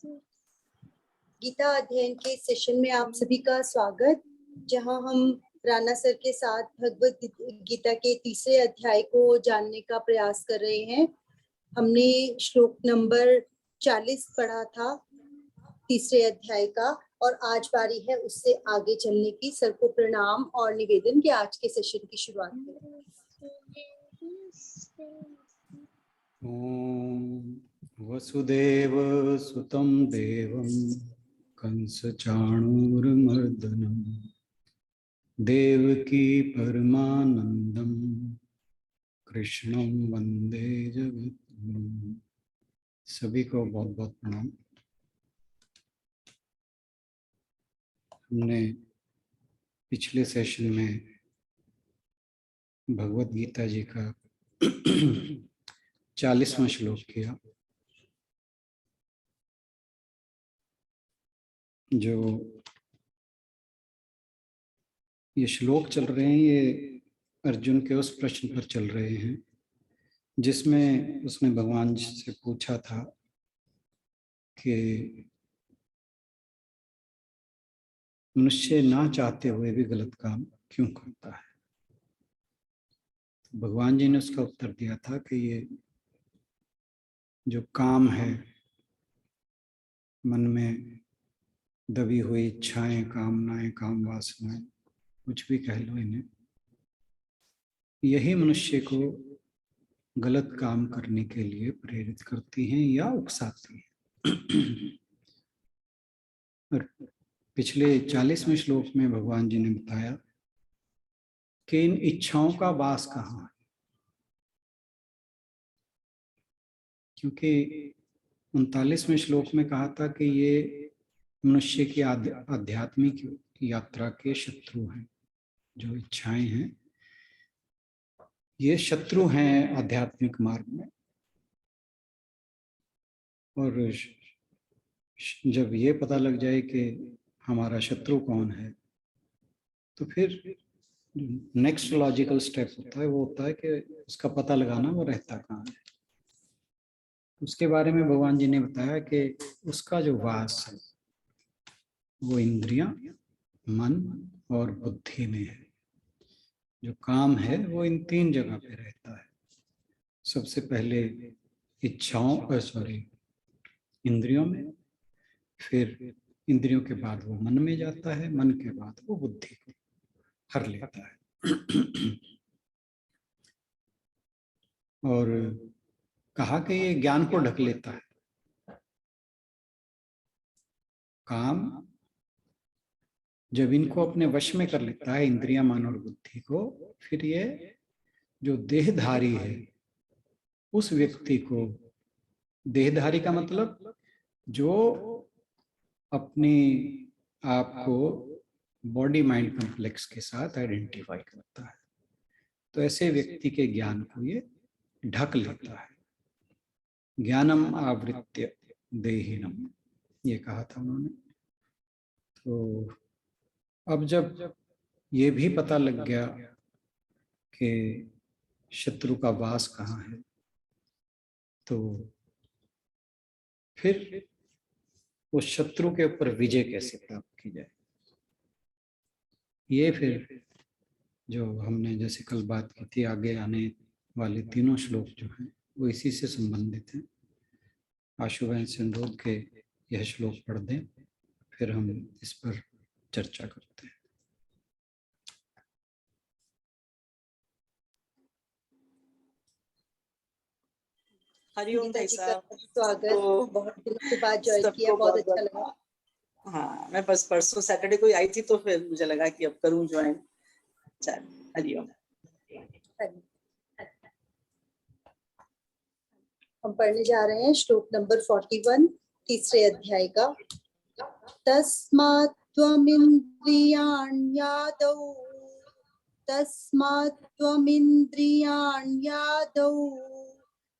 गीता अध्ययन के सेशन में आप सभी का स्वागत, जहां हम राणा सर के साथ भगवत गीता के तीसरे अध्याय को जानने का प्रयास कर रहे हैं। हमने श्लोक नंबर 40 पढ़ा था तीसरे अध्याय का, और आज बारी है उससे आगे चलने की। सर को प्रणाम और निवेदन कि आज के सेशन की शुरुआत करें। ओम वसुदेव सुतं देवं कंसचाणूरमर्दनं देवकी परमानंदं कृष्णं वंदे जगद्गुरुं। सभी को बहुत बहुत प्रणाम। हमने पिछले सेशन में भगवत गीता जी का 40वां श्लोक किया। जो ये श्लोक चल रहे हैं ये अर्जुन के उस प्रश्न पर चल रहे हैं जिसमें उसने भगवान जी से पूछा था कि मनुष्य ना चाहते हुए भी गलत काम क्यों करता है। तो भगवान जी ने उसका उत्तर दिया था कि ये जो काम है, मन में दबी हुई इच्छाएं, कामनाएं, काम वासनाएं, कुछ भी कह लो इन्हें, यही मनुष्य को गलत काम करने के लिए प्रेरित करती हैं या उकसाती हैं। और पिछले 40वें श्लोक में भगवान जी ने बताया कि इन इच्छाओं का वास कहाँ है, क्योंकि 39वें श्लोक में कहा था कि ये मनुष्य की आध्यात्मिक यात्रा के शत्रु हैं। जो इच्छाएं हैं ये शत्रु हैं आध्यात्मिक मार्ग में। और जब ये पता लग जाए कि हमारा शत्रु कौन है, तो फिर नेक्स्ट लॉजिकल स्टेप होता है, वो होता है कि उसका पता लगाना वो रहता कहाँ है। उसके बारे में भगवान जी ने बताया कि उसका जो वास है वो इंद्रियां, मन और बुद्धि में है। जो काम है वो इन 3 जगह पे रहता है। सबसे पहले इंद्रियों में, फिर इंद्रियों के बाद वो मन में जाता है, मन के बाद वो बुद्धि को हर लेता है। और कहा कि ये ज्ञान को ढक लेता है। काम जब इनको अपने वश में कर लेता है, इंद्रियां, मन और बुद्धि को, फिर ये जो देहधारी है उस व्यक्ति को, देहधारी का मतलब जो अपने आप को बॉडी माइंड कॉम्प्लेक्स के साथ आइडेंटिफाई करता है, तो ऐसे व्यक्ति के ज्ञान को ये ढक लेता है। ज्ञानम आवृत्य देहिनम, ये कहा था उन्होंने। तो अब जब ये भी पता लग गया कि शत्रु का वास कहाँ है, तो फिर उस शत्रु के ऊपर विजय कैसे प्राप्त की जाए, ये फिर जो हमने जैसे कल बात की थी, आगे आने वाले 3 श्लोक जो हैं वो इसी से संबंधित हैं। आशुवैन से अनुरोध के यह श्लोक पढ़ दें, फिर हम इस पर चर्चा करते हैं। हरिओम भाई साहब, स्वागत। बहुत दिनों के बाद ज्वाइन किया, बहुत अच्छा लगा। हाँ, मैं बस परसों सैटरडे को आई थी, तो फिर मुझे लगा कि अब करूं ज्वाइन। चल, हरिओम। हम पढ़ने जा रहे हैं श्लोक नंबर 41 तीसरे अध्याय का। तस्मात् त्वमिन्द्रियाण्यादौ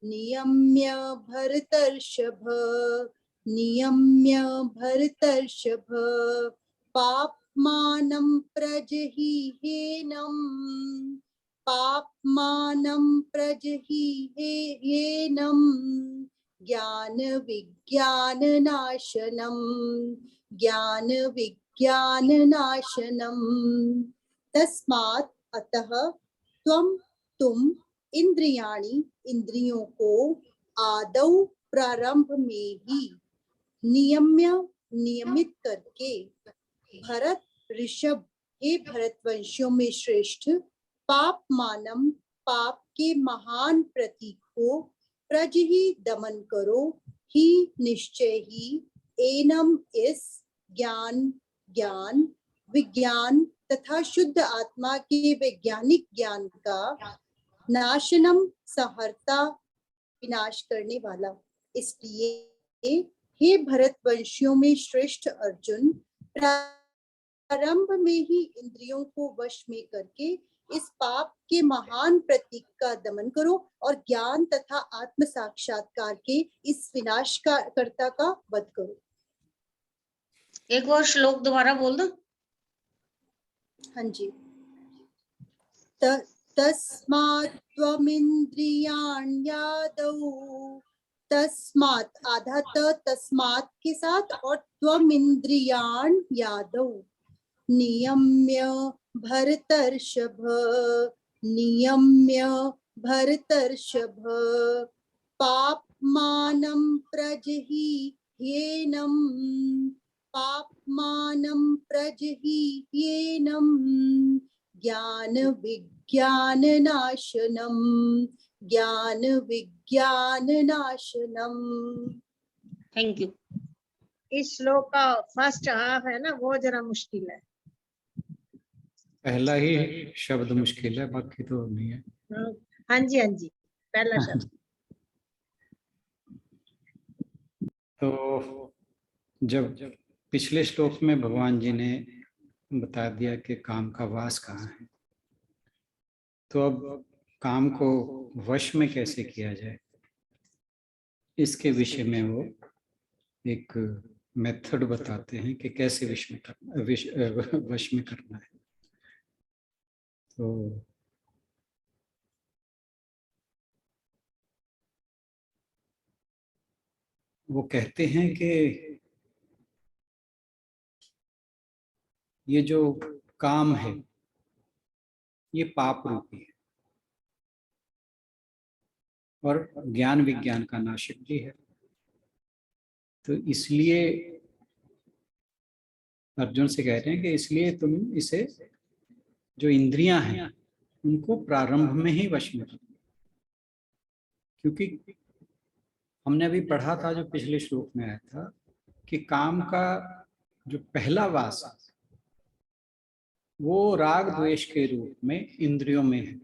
नियम्य भरतर्षभ पाप्मानं प्रजहीहेनं ज्ञान विज्ञान नाशनम, ज्ञान विज्ञान नाशनम। तस्मात् अतः तुम इंद्रियाणि, इंद्रियों को आदौ प्रारंभ में ही नियमित करके, भरत ऋषभ, हे भरतवंशियों में श्रेष्ठ, पाप मानम, पाप के महान प्रतीक को प्रज ही दमन करो, ही निश्चय ही, एनम इस ज्ञान विज्ञान तथा शुद्ध आत्मा के वैज्ञानिक ज्ञान का नाशनम, संहरता, विनाश करने वाला। इसलिए हे भरतवंशियों में श्रेष्ठ अर्जुन, प्रारंभ में ही इंद्रियों को वश में करके इस पाप के महान प्रतीक का दमन करो और ज्ञान तथा आत्म साक्षात्कार के इस विनाश का कर्ता का वध करो। एक और श्लोक दोबारा बोल दो। हाँ जी। तस्मात् त्वमिन्द्रियाण्यादौ, तस्मात् आधा तस्मात् के साथ और त्वमिन्द्रियाण यादौ, नियम्य भरतर्षभ, नियम्य भरतर्षभ, पापमानं प्रजह्येनं, पापमानं प्रजह्येनं, ज्ञान विज्ञान नाशनम, ज्ञान विज्ञान नाशनम। Thank you. इस श्लोक का फर्स्ट हाफ है ना, वो जरा मुश्किल है। पहला ही शब्द मुश्किल है, बाकी तो नहीं है। हाँ जी, हाँ जी, पहला शब्द। तो जब पिछले श्लोक में भगवान जी ने बता दिया कि काम का वास कहाँ है, तो अब काम को वश में कैसे किया जाए, इसके विषय में वो एक मेथड बताते हैं कि कैसे वश में करना है। तो वो कहते हैं कि ये जो काम है ये पाप रूपी है और ज्ञान विज्ञान का नाशक भी है। तो इसलिए अर्जुन से कह रहे हैं कि इसलिए तुम इसे, जो इंद्रियां हैं उनको प्रारंभ में ही वश में करो, क्योंकि हमने अभी पढ़ा था, जो पिछले श्लोक में आया था, कि काम का जो पहला वास वो राग द्वेष के रूप में इंद्रियों में है,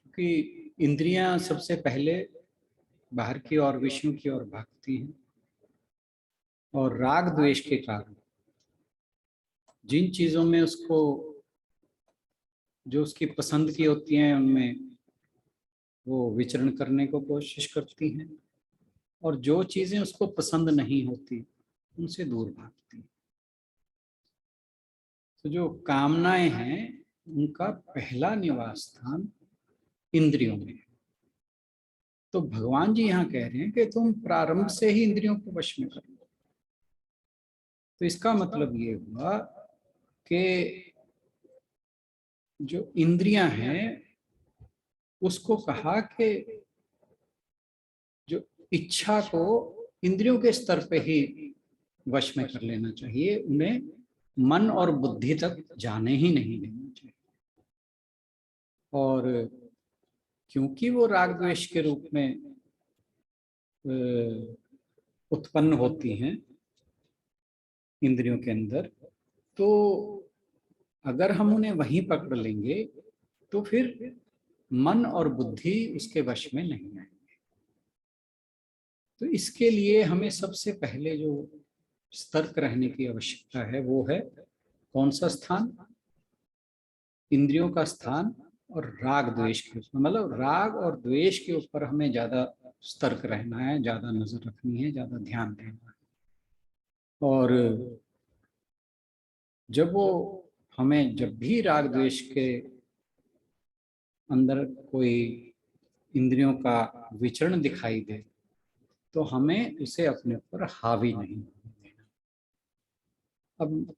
क्योंकि इंद्रियां सबसे पहले बाहर की और विषयों की ओर भागती हैं, और राग द्वेष के कारण जिन चीजों में उसको, जो उसकी पसंद की होती हैं, उनमें वो विचरण करने को कोशिश करती हैं, और जो चीजें उसको पसंद नहीं होती उनसे दूर भागती हैं। तो जो कामनाएं हैं उनका पहला निवास स्थान इंद्रियों में है। तो भगवान जी यहाँ कह रहे हैं कि तुम प्रारंभ से ही इंद्रियों को वश में कर लो। तो इसका मतलब ये हुआ कि जो इंद्रियां हैं उसको कहा कि जो इच्छा को इंद्रियों के स्तर पे ही वश में कर लेना चाहिए, उन्हें मन और बुद्धि तक जाने ही नहीं देना चाहिए। और क्योंकि वो राग द्वेष के रूप में उत्पन्न होती हैं इंद्रियों के अंदर, तो अगर हम उन्हें वहीं पकड़ लेंगे तो फिर मन और बुद्धि उसके वश में नहीं आएंगे। तो इसके लिए हमें सबसे पहले जो सतर्क रहने की आवश्यकता है वो है कौन सा स्थान? इंद्रियों का स्थान और राग द्वेष के ऊपर, मतलब राग और द्वेष के ऊपर हमें ज्यादा सतर्क रहना है, ज्यादा नजर रखनी है, ज्यादा ध्यान देना है। और जब हमें जब भी राग द्वेष के अंदर कोई इंद्रियों का विचरण दिखाई दे तो हमें उसे अपने ऊपर हावी नहीं होने देना। अब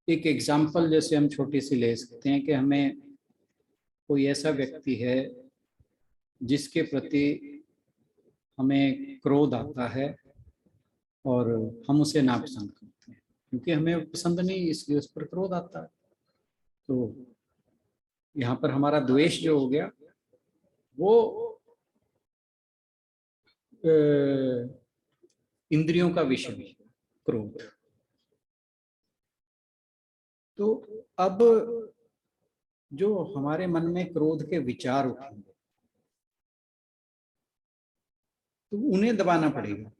एक एग्जाम्पल जैसे हम छोटी सी ले सकते हैं कि हमें कोई ऐसा व्यक्ति है जिसके प्रति हमें क्रोध आता है और हम उसे नापसंद करते हैं, क्योंकि हमें पसंद नहीं इसलिए उस पर क्रोध आता है। तो यहाँ पर हमारा द्वेष जो हो गया वो इंद्रियों का विषय है, क्रोध। तो अब जो हमारे मन में क्रोध के विचार उठेंगे तो उन्हें दबाना पड़ेगा,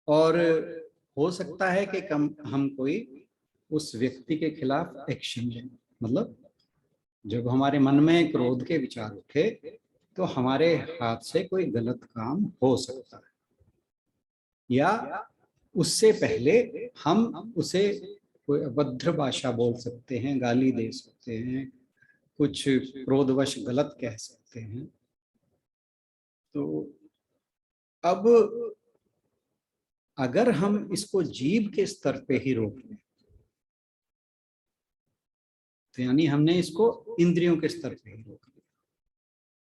और हो सकता है कि हम कोई उस व्यक्ति के खिलाफ एक्शन लें। मतलब जब हमारे मन में क्रोध के विचार उठे तो हमारे हाथ से कोई गलत काम हो सकता है, या उससे पहले हम उसे कोई अभद्र भाषा बोल सकते हैं, गाली दे सकते हैं, कुछ क्रोधवश गलत कह सकते हैं। तो अब अगर हम इसको जीभ के स्तर पे ही रोक लें तो यानी हमने इसको इंद्रियों के स्तर पे ही रोक लिया,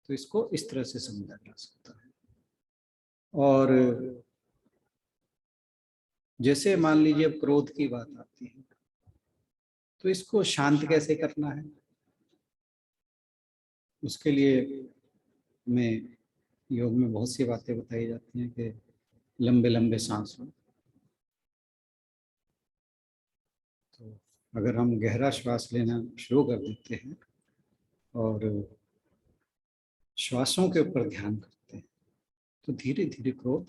तो इसको इस तरह से समझा जा सकता है। और जैसे मान लीजिए क्रोध की बात आती है तो इसको शांत कैसे करना है, उसके लिए में योग में बहुत सी बातें बताई जाती हैं कि लंबे लंबे सांस लो। तो अगर हम गहरा श्वास लेना शुरू कर देते हैं और श्वासों के ऊपर ध्यान करते हैं तो धीरे धीरे क्रोध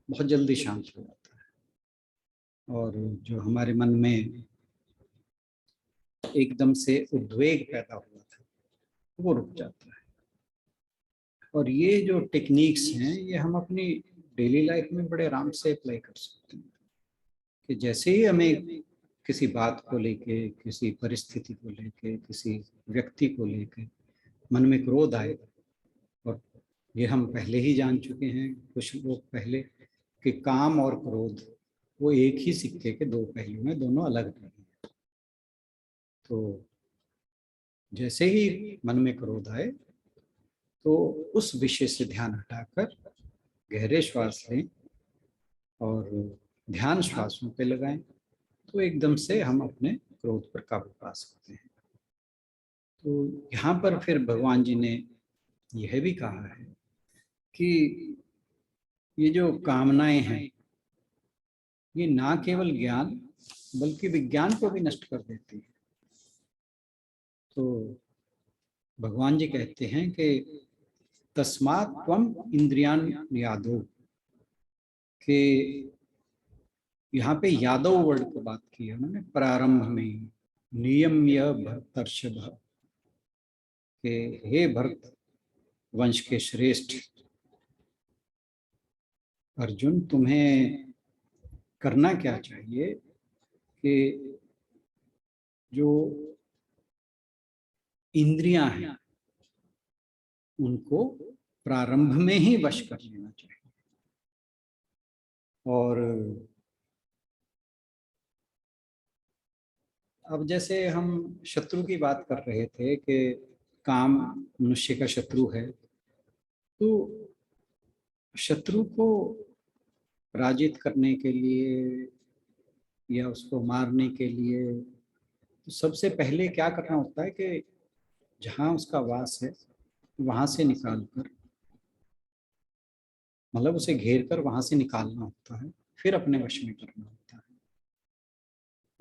बहुत जल्दी शांत हो जाता है, और जो हमारे मन में एकदम से उद्वेग पैदा हुआ था वो रुक जाता है। और ये जो टेक्निक्स हैं ये हम अपनी डेली लाइफ में बड़े आराम से अप्लाई कर सकते हैं कि जैसे ही हमें किसी बात को लेके, किसी परिस्थिति को लेके, किसी व्यक्ति को लेके मन में क्रोध आए, और ये हम पहले ही जान चुके हैं कुछ लोग पहले कि काम और क्रोध वो एक ही सिक्के के दो पहलू हैं, दोनों अलग नहीं हैं। तो जैसे ही मन में क्रोध आए तो उस विषय से ध्यान हटाकर गहरे श्वास लें और ध्यान श्वासों पे लगाएं, तो एकदम से हम अपने क्रोध पर काबू पा सकते हैं। तो यहाँ पर फिर भगवान जी ने यह भी कहा है कि ये जो कामनाएं हैं ये ना केवल ज्ञान बल्कि विज्ञान को भी नष्ट कर देती है। तो भगवान जी कहते हैं कि तस्मात् त्वम इंद्रियान यादो, के यहाँ पे यादव वर्ड को बात की है उन्होंने प्रारंभ में, नियम्य भरतर्षभ, के हे भरत वंश के श्रेष्ठ अर्जुन, तुम्हें करना क्या चाहिए कि जो इंद्रियां हैं उनको प्रारंभ में ही वश कर लेना चाहिए। और अब जैसे हम शत्रु की बात कर रहे थे कि काम मनुष्य का शत्रु है, तो शत्रु को पराजित करने के लिए या उसको मारने के लिए तो सबसे पहले क्या करना होता है कि जहाँ उसका वास है वहां से निकालकर, मतलब उसे घेर कर वहां से निकालना होता है, फिर अपने वश में करना होता है।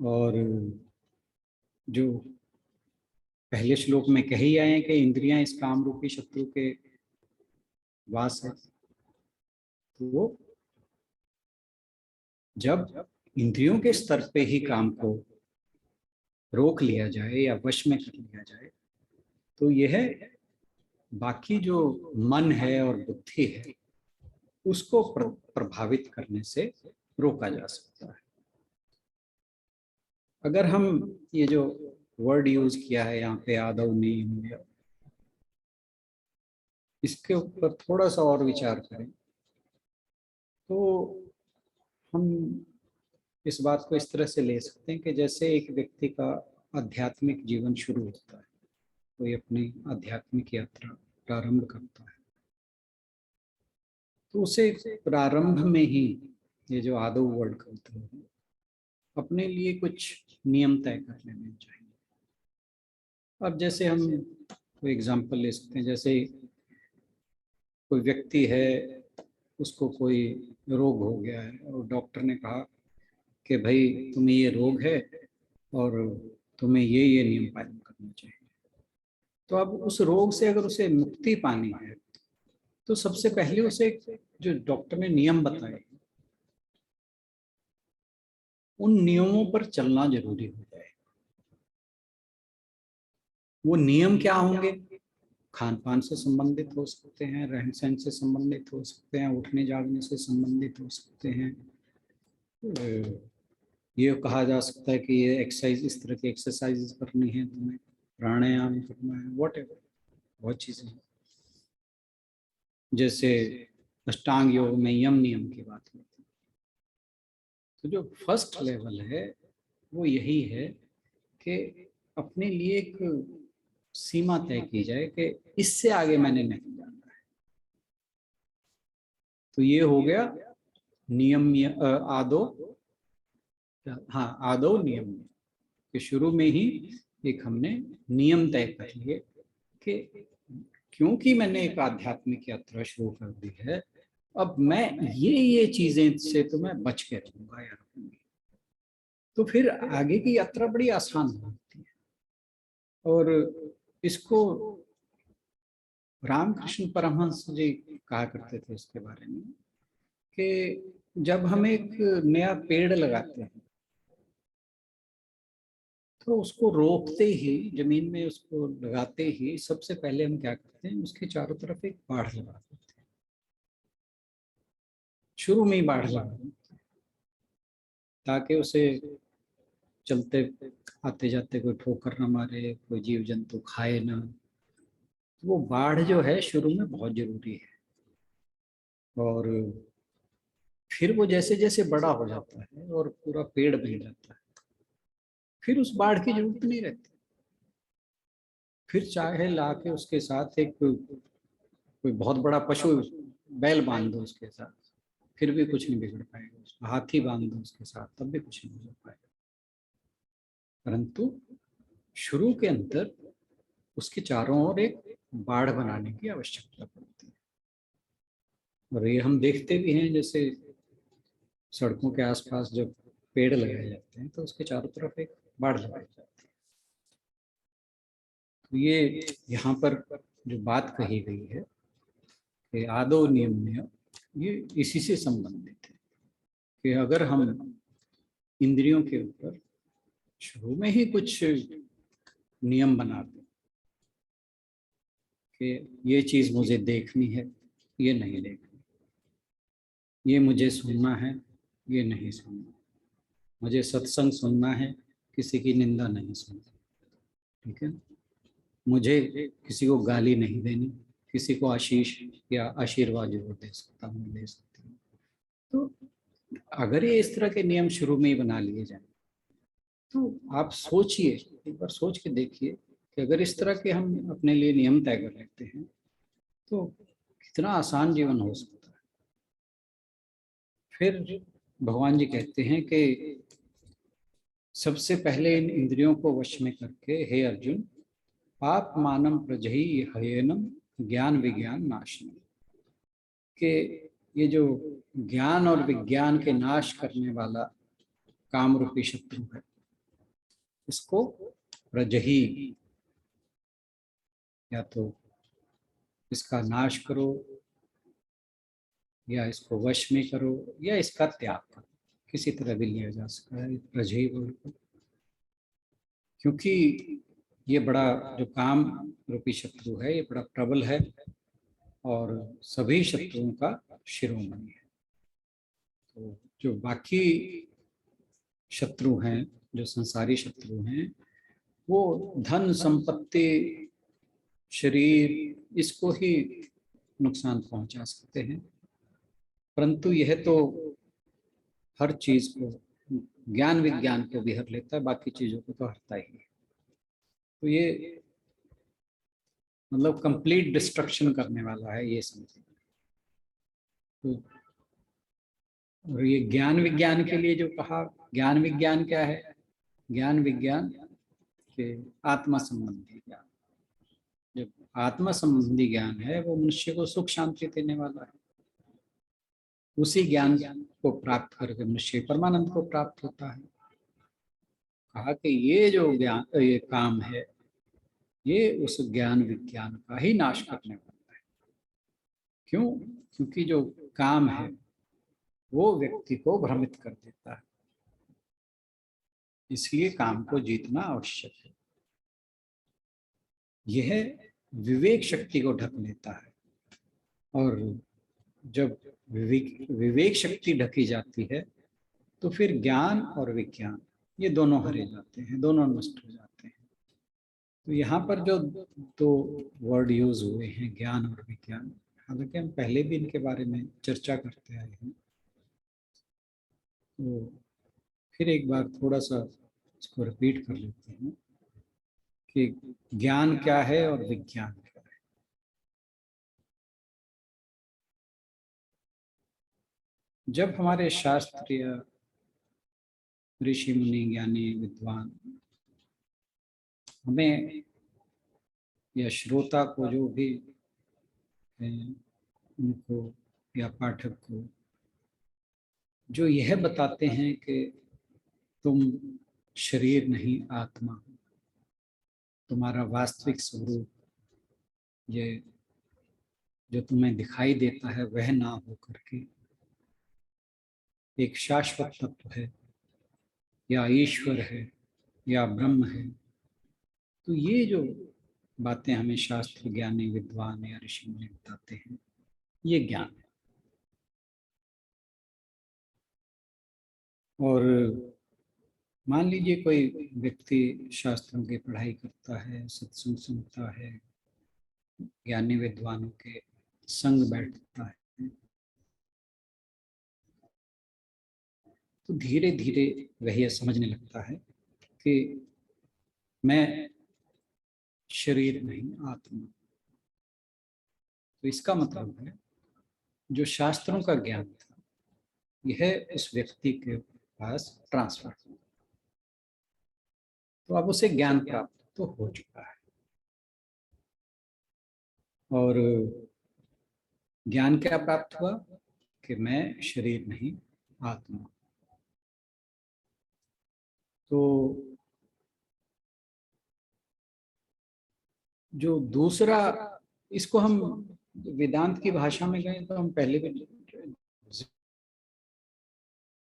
और जो पहले श्लोक में कहे ही आए हैं कि इंद्रियां इस काम रूपी शत्रु के वास है, तो वो जब इंद्रियों के स्तर पे ही काम को रोक लिया जाए या वश में कर लिया जाए तो यह बाकी जो मन है और बुद्धि है उसको प्रभावित करने से रोका जा सकता है। अगर हम ये जो वर्ड यूज किया है यहाँ पे आदव नियम, इसके ऊपर थोड़ा सा और विचार करें तो हम इस बात को इस तरह से ले सकते हैं कि जैसे एक व्यक्ति का आध्यात्मिक जीवन शुरू होता है, कोई अपनी आध्यात्मिक यात्रा प्रारंभ करता है, तो उसे प्रारंभ में ही ये जो आदो वर्ड करते हैं अपने लिए कुछ नियम तय कर लेने चाहिए। अब जैसे हम कोई एग्जांपल ले सकते हैं, जैसे कोई व्यक्ति है, उसको कोई रोग हो गया है और डॉक्टर ने कहा कि भाई तुम्हें ये रोग है और तुम्हें ये नियम पालन करना चाहिए। तो अब उस रोग से अगर उसे मुक्ति पानी है तो सबसे पहले उसे जो डॉक्टर ने नियम बताए उन नियमों पर चलना जरूरी हो जाए। वो नियम क्या होंगे? खान पान से संबंधित हो सकते हैं, रहन सहन से संबंधित हो सकते हैं, उठने जागने से संबंधित हो सकते हैं। ये कहा जा सकता है कि ये एक्सरसाइज, इस तरह की एक्सरसाइज करनी है, तुम्हें प्राणायाम करना है, व्हाटएवर, बहुत चीजें हैं। जैसे अष्टांग योग में यम नियम की बात होती है, तो जो फर्स्ट लेवल है वो यही है कि अपने लिए एक सीमा तय की जाए कि इससे आगे मैंने नहीं जाना है। तो ये हो गया नियम, आदो, हाँ आदो नियम, कि शुरू में ही एक हमने नियम तय कर लिए कि क्योंकि मैंने एक आध्यात्मिक यात्रा शुरू कर दी है, अब मैं ये चीजें से तो मैं बच के रहूंगा यार। तो फिर आगे की यात्रा बड़ी आसान होती है। और इसको रामकृष्ण परमहंस जी कहा करते थे इसके बारे में कि जब हम एक नया पेड़ लगाते हैं तो उसको रोपते ही, जमीन में उसको लगाते ही सबसे पहले हम क्या करते हैं, उसके चारों तरफ एक बाढ़ लगा देते हैं। शुरू में ही बाढ़ लगा देते हैं ताकि उसे चलते आते जाते कोई ठोकर न मारे, कोई जीव जंतु खाए ना। तो वो बाढ़ जो है शुरू में बहुत जरूरी है। और फिर वो जैसे जैसे बड़ा हो जाता है और पूरा पेड़ बन जाता है, फिर उस बाढ़ की जरूरत नहीं रहती। फिर चाहे लाके उसके साथ एक कोई बहुत बड़ा पशु बैल बांध दो उसके साथ, फिर भी कुछ नहीं बिगड़ पाएगा। उसको हाथी बांध दो उसके साथ, तब भी कुछ नहीं बिगड़ पाएगा। परंतु शुरू के अंदर उसके चारों ओर एक बाढ़ बनाने की आवश्यकता पड़ती है। और ये हम देखते भी हैं, जैसे सड़कों के आसपास जब पेड़ लगाए जाते हैं तो उसके चारों तरफ एक बाढ़ लगाई जाती है। तो ये यहाँ पर जो बात कही गई है कि आदो नियम में, ये इसी से संबंधित है कि अगर हम इंद्रियों के ऊपर शुरू में ही कुछ नियम बना दें कि ये चीज मुझे देखनी है, ये नहीं देखनी, ये मुझे सुनना है, ये नहीं सुनना, मुझे सत्संग सुनना है, किसी की निंदा नहीं सुननी, ठीक है, मुझे किसी को गाली नहीं देनी, किसी को आशीष या आशीर्वाद जरूर दे सकता हूँ, दे सकती हूँ। तो अगर ये इस तरह के नियम शुरू में ही बना लिए जाए तो आप सोचिए, एक बार सोच के देखिए कि अगर इस तरह के हम अपने लिए नियम तय कर लेते हैं तो कितना आसान जीवन हो सकता है। फिर भगवान जी कहते हैं कि सबसे पहले इन इंद्रियों को वश में करके हे अर्जुन, पाप मानम प्रजहि हयनम ज्ञान विज्ञान नाशनम, के ये जो ज्ञान और विज्ञान के नाश करने वाला काम रूपी शत्रु है, इसको प्रजहि, या तो इसका नाश करो या इसको वश में करो या इसका त्याग करो, किसी तरह भी लिया जा सकता है प्रजहि वर्ड को, क्योंकि ये बड़ा जो काम रूपी शत्रु है ये बड़ा प्रबल है और सभी शत्रुओं का शिरोमणि है। तो जो बाकी शत्रु हैं, जो संसारी शत्रु हैं, वो धन संपत्ति शरीर इसको ही नुकसान पहुंचा सकते हैं, परंतु यह तो हर चीज को, ज्ञान विज्ञान को भी हर लेता है, बाकी चीजों को तो हरता ही है। तो ये मतलब कंप्लीट डिस्ट्रक्शन करने वाला है, ये समझिए। तो और ये ज्ञान विज्ञान के लिए जो कहा, ज्ञान विज्ञान क्या है? ज्ञान विज्ञान के आत्मा संबंधी ज्ञान। जो आत्मा संबंधी ज्ञान है वो मनुष्य को सुख शांति देने वाला है। उसी ज्ञान को प्राप्त करके मनुष्य परमानंद को प्राप्त होता है। कहा कि ये जो ज्ञान, ये काम है, ये उस ज्ञान विज्ञान का ही नाश करने वाला है। क्यों? क्योंकि जो काम है वो व्यक्ति को भ्रमित कर देता है, इसलिए काम को जीतना आवश्यक है। यह विवेक शक्ति को ढक लेता है, और जब विवेक शक्ति ढकी जाती है तो फिर ज्ञान और विज्ञान ये दोनों हरे जाते हैं, दोनों नष्ट हो जाते हैं। तो यहाँ पर जो दो वर्ड यूज हुए हैं, ज्ञान और विज्ञान, हालांकि हम पहले भी इनके बारे में चर्चा करते आए हैं, तो फिर एक बार थोड़ा सा इसको रिपीट कर लेते हैं कि ज्ञान क्या है और विज्ञान क्या है। जब हमारे शास्त्रीय ऋषि मुनि ज्ञानी विद्वान हमें या श्रोता को, जो भी उनको या पाठक को जो यह बताते हैं कि तुम शरीर नहीं आत्मा हो, तुम्हारा वास्तविक स्वरूप ये जो तुम्हें दिखाई देता है वह ना हो करके एक शाश्वत तत्व है, या ईश्वर है, या ब्रह्म है, तो ये जो बातें हमें शास्त्र ज्ञानी विद्वान या ऋषि मुनि बताते हैं, ये ज्ञान है। और मान लीजिए कोई व्यक्ति शास्त्रों की पढ़ाई करता है, सत्संग सुनता है, ज्ञानी विद्वानों के संग बैठता है, तो धीरे धीरे वह यह समझने लगता है कि मैं शरीर नहीं आत्मा। तो इसका मतलब है जो शास्त्रों का ज्ञान था यह उस व्यक्ति के पास ट्रांसफर हुआ, तो अब उसे ज्ञान प्राप्त तो हो चुका है। और ज्ञान क्या प्राप्त हुआ कि मैं शरीर नहीं आत्मा। तो जो दूसरा, इसको हम वेदांत की भाषा में गए तो हम पहले भी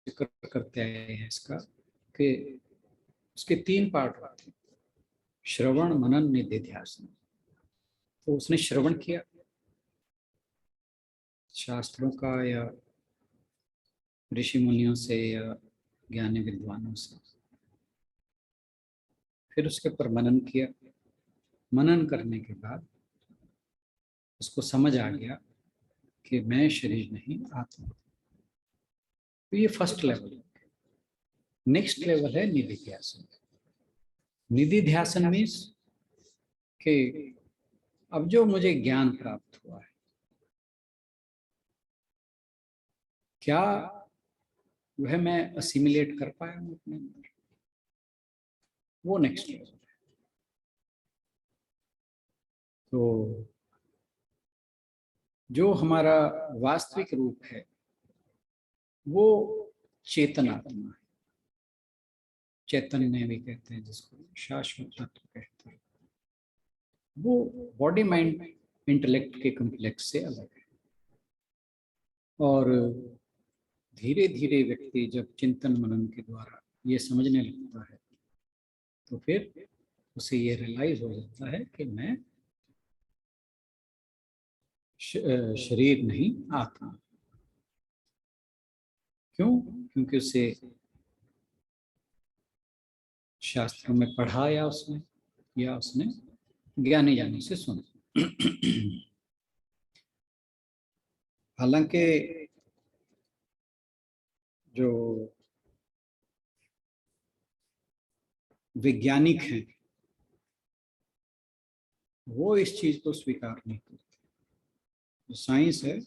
जिक्र करते आए हैं इसका, कि उसके 3 पार्ट होते हैं, श्रवण मनन निधिध्यासन। तो उसने श्रवण किया शास्त्रों का या ऋषि मुनियों से या ज्ञानी विद्वानों से, फिर उसके पर मनन किया। मनन करने के बाद उसको समझ आ गया कि मैं शरीर नहीं आत्मा। तो ये फर्स्ट लेवल है। नेक्स्ट लेवल है निधिध्यासन। निधिध्यासन मीन्स कि अब जो मुझे ज्ञान प्राप्त हुआ है, क्या वह मैं असिमिलेट कर पाया हूं अपने अंदर, वो नेक्स्ट लेवल है। तो जो हमारा वास्तविक रूप है वो चेतन आत्मा है, चैतन्य भी कहते हैं जिसको, शाश्वत तत्व कहते हैं। वो बॉडी माइंड इंटेलेक्ट के कॉम्प्लेक्स से अलग है। और धीरे धीरे व्यक्ति जब चिंतन मनन के द्वारा ये समझने लगता है तो फिर उसे ये रियलाइज हो जाता है कि मैं शरीर नहीं आत्मा। क्यों? क्योंकि उसे शास्त्रों में पढ़ा या उसने ज्ञानी जाने से सुना। हालांकि जो वैज्ञानिक हैं वो इस चीज को स्वीकार नहीं करते। जो साइंस है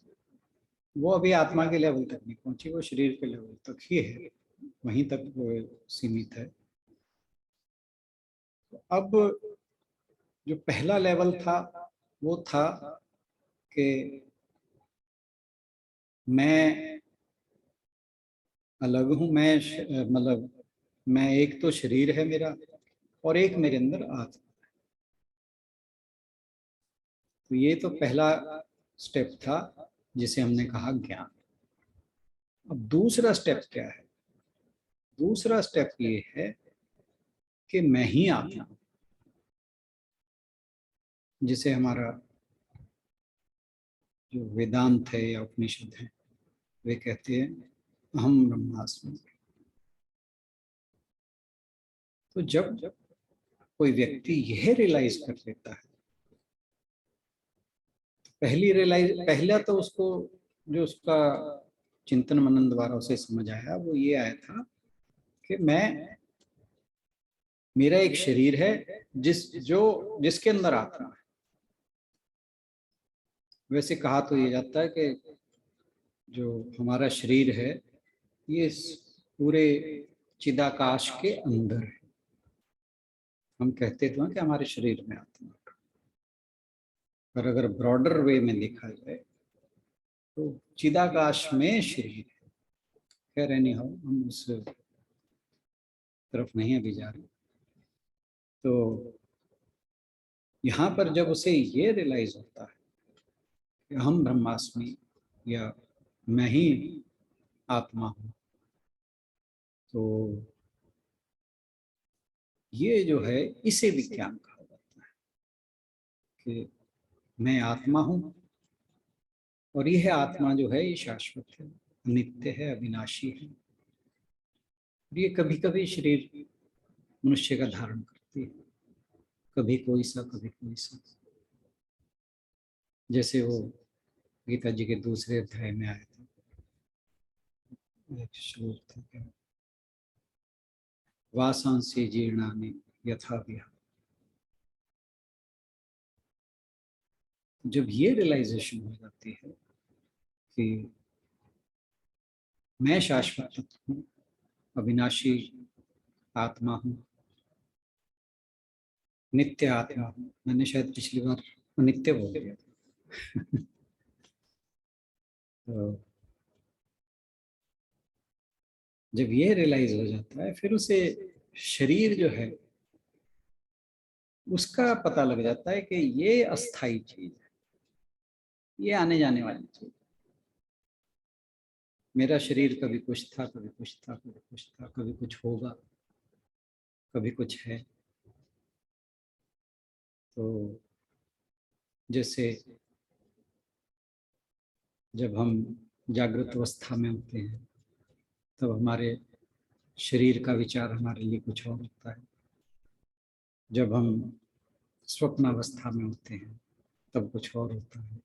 वो अभी आत्मा के लेवल तक नहीं पहुंची, वो शरीर के लेवल तक ही है, वहीं तक वो सीमित है। तो अब जो पहला लेवल था वो था कि मैं अलग हूं, मैं मतलब मैं एक तो शरीर है मेरा और एक मेरे अंदर आत्मा। तो ये तो पहला स्टेप था जिसे हमने कहा ज्ञान। अब दूसरा स्टेप क्या है? दूसरा स्टेप ये है कि मैं ही आत्मा हूं, जिसे हमारा जो वेदांत है या उपनिषद है वे कहते हैं अहम ब्रह्मास्मि। तो जब कोई व्यक्ति यह रियलाइज कर लेता है, पहला तो उसको जो उसका चिंतन मनन द्वारा उसे समझ आया वो ये आया था कि मेरा एक शरीर है जिसके अंदर आत्मा है। वैसे कहा तो ये जाता है कि जो हमारा शरीर है ये पूरे चिदाकाश के अंदर है। हम कहते तो हैं कि हमारे शरीर में आत्मा है, पर अगर ब्रॉडर वे में देखा जाए तो चिदाकाश में शरीर है। खैर एनी हाउ हम उस तरफ नहीं अभी जा रहे। तो यहाँ पर जब उसे ये रियलाइज होता है कि हम ब्रह्मास्मि या मैं ही आत्मा हूँ, तो ये जो है इसे विज्ञान कहा जाता है कि मैं आत्मा हूँ और यह आत्मा जो है ये शाश्वत है, नित्य है, अविनाशी है। ये कभी कभी शरीर मनुष्य का धारण करती है, कभी कोई सा कभी कोई सा। जैसे वो गीता जी के दूसरे अध्याय में आया था, एक श्लोक था, वासांसि जीर्णानि यथा विहार। जब ये रियलाइजेशन हो जाती है कि मैं शाश्वत हूँ, अविनाशी आत्मा हूँ, नित्य आत्मा हूँ। मैंने शायद पिछली बार नित्य बोल दिया था। तो जब ये रियलाइज हो जाता है फिर उसे शरीर जो है उसका पता लग जाता है कि ये अस्थाई चीज है, ये आने जाने वाली चीज। मेरा शरीर कभी कुछ था, कभी कुछ था, कभी कुछ था, कभी कुछ होगा, कभी कुछ है। तो जैसे जब हम जागृत अवस्था में होते हैं तब हमारे शरीर का विचार हमारे लिए कुछ और होता है। जब हम स्वप्नावस्था में होते हैं तब कुछ और होता है,